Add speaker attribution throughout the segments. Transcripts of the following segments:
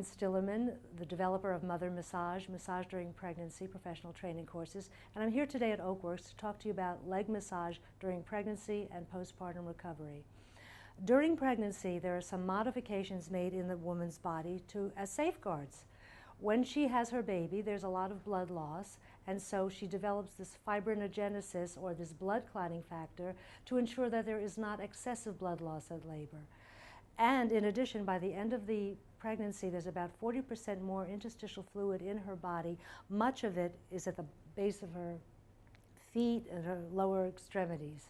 Speaker 1: Elaine Stillerman, the developer of Mother Massage, Massage During Pregnancy professional training courses, and I'm here today at Oakworks to talk to you about leg massage during pregnancy and postpartum recovery. During pregnancy, there are some modifications made in the woman's body as safeguards. When she has her baby, there's a lot of blood loss, and so she develops this fibrinogenesis, or this blood clotting factor, to ensure that there is not excessive blood loss at labor. And in addition, by the end of the pregnancy, there's about 40% more interstitial fluid in her body. Much of it is at the base of her feet and her lower extremities.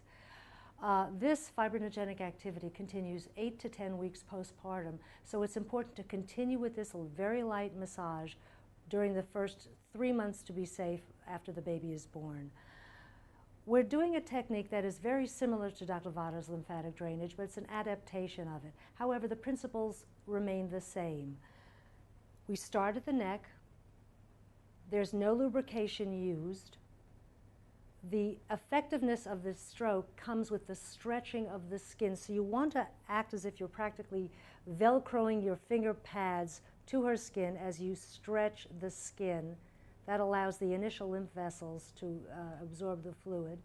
Speaker 1: This fibrinogenic activity continues 8 to 10 weeks postpartum, so it's important to continue with this very light massage during the first 3 months to be safe after the baby is born. We're doing a technique that is very similar to Dr. Vada's lymphatic drainage, but it's an adaptation of it. However, the principles remain the same. We start at the neck. There's no lubrication used. The effectiveness of this stroke comes with the stretching of the skin. So you want to act as if you're practically velcroing your finger pads to her skin as you stretch the skin. That allows the initial lymph vessels to absorb the fluid.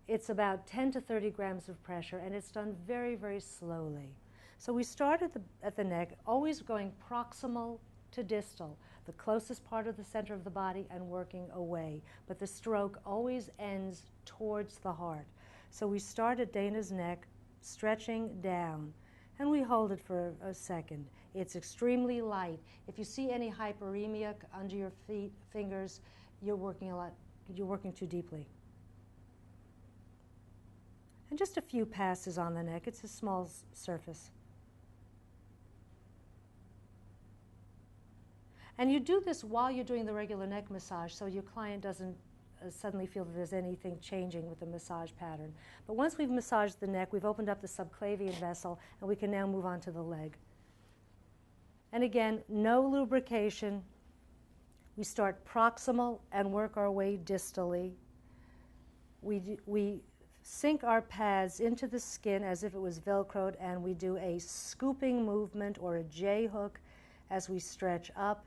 Speaker 1: It's about 10 to 30 grams of pressure, and it's done very, very slowly. So we start at the neck, always going proximal to distal, the closest part of the center of the body, and working away. But the stroke always ends towards the heart. So we start at Dana's neck, stretching down, and we hold it for a second. It's extremely light. If you see any hyperemia under your fingers, you're working too deeply. And just a few passes on the neck. It's a small surface. And you do this while you're doing the regular neck massage, so your client doesn't suddenly feel that there's anything changing with the massage pattern. But once we've massaged the neck, we've opened up the subclavian vessel, and we can now move on to the leg. And again, no lubrication. We start proximal and work our way distally. We sink our pads into the skin as if it was Velcroed, and we do a scooping movement or a J hook as we stretch up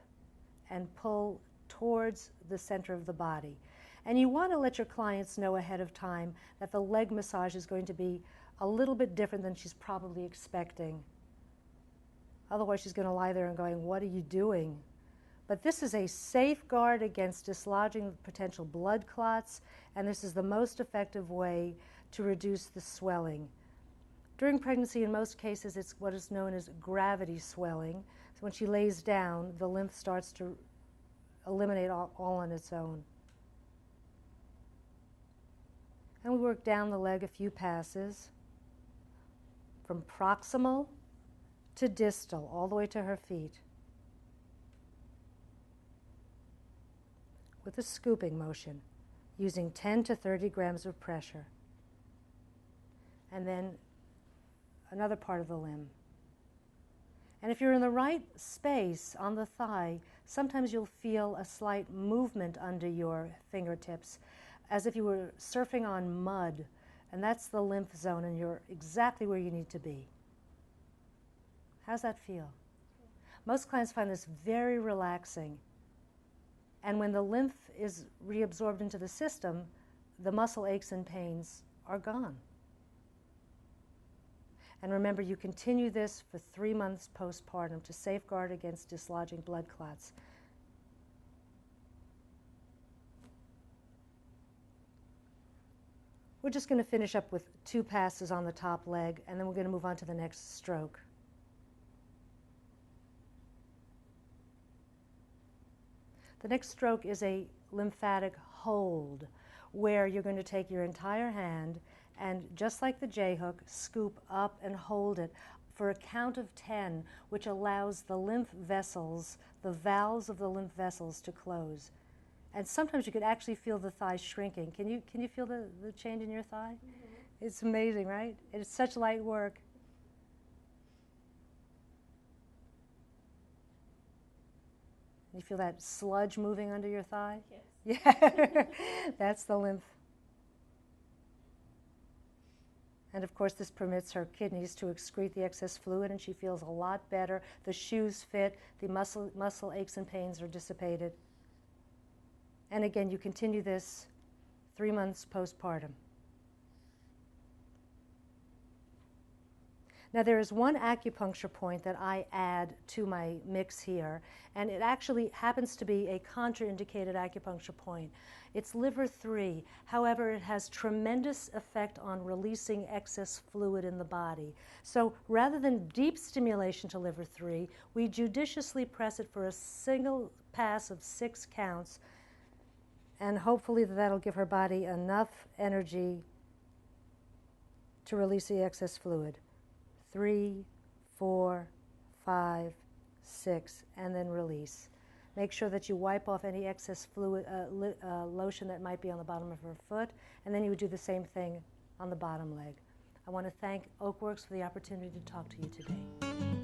Speaker 1: and pull towards the center of the body. And you want to let your clients know ahead of time that the leg massage is going to be a little bit different than she's probably expecting. Otherwise, she's going to lie there and going, "What are you doing?" But this is a safeguard against dislodging potential blood clots, and this is the most effective way to reduce the swelling. During pregnancy, in most cases, it's what is known as gravity swelling. So when she lays down, the lymph starts to eliminate all on its own. And we work down the leg a few passes, from proximal to distal, all the way to her feet, with a scooping motion, using 10 to 30 grams of pressure. And then another part of the limb. And if you're in the right space on the thigh, sometimes you'll feel a slight movement under your fingertips, as if you were surfing on mud, and that's the lymph zone, and you're exactly where you need to be. How's that feel? Most clients find this very relaxing. And when the lymph is reabsorbed into the system, the muscle aches and pains are gone. And remember, you continue this for 3 months postpartum to safeguard against dislodging blood clots. We're just going to finish up with 2 passes on the top leg, and then we're going to move on to the next stroke. The next stroke is a lymphatic hold, where you're going to take your entire hand and, just like the J-hook, scoop up and hold it for a count of 10, which allows the lymph vessels, the valves of the lymph vessels, to close. And sometimes you could actually feel the thigh shrinking. Can you feel the change in your thigh? Mm-hmm. It's amazing, right? It's such light work. You feel that sludge moving under your thigh? Yes. Yeah, that's the lymph. And of course, this permits her kidneys to excrete the excess fluid, and she feels a lot better. The shoes fit, the muscle aches and pains are dissipated. And again, you continue this 3 months postpartum. Now, there is one acupuncture point that I add to my mix here, and it actually happens to be a contraindicated acupuncture point. It's liver 3. However, it has tremendous effect on releasing excess fluid in the body. So rather than deep stimulation to liver 3, we judiciously press it for a single pass of 6 counts, and hopefully that'll give her body enough energy to release the excess fluid. 3, 4, 5, 6, and then release. Make sure that you wipe off any excess fluid, lotion that might be on the bottom of her foot, and then you would do the same thing on the bottom leg. I want to thank Oakworks for the opportunity to talk to you today.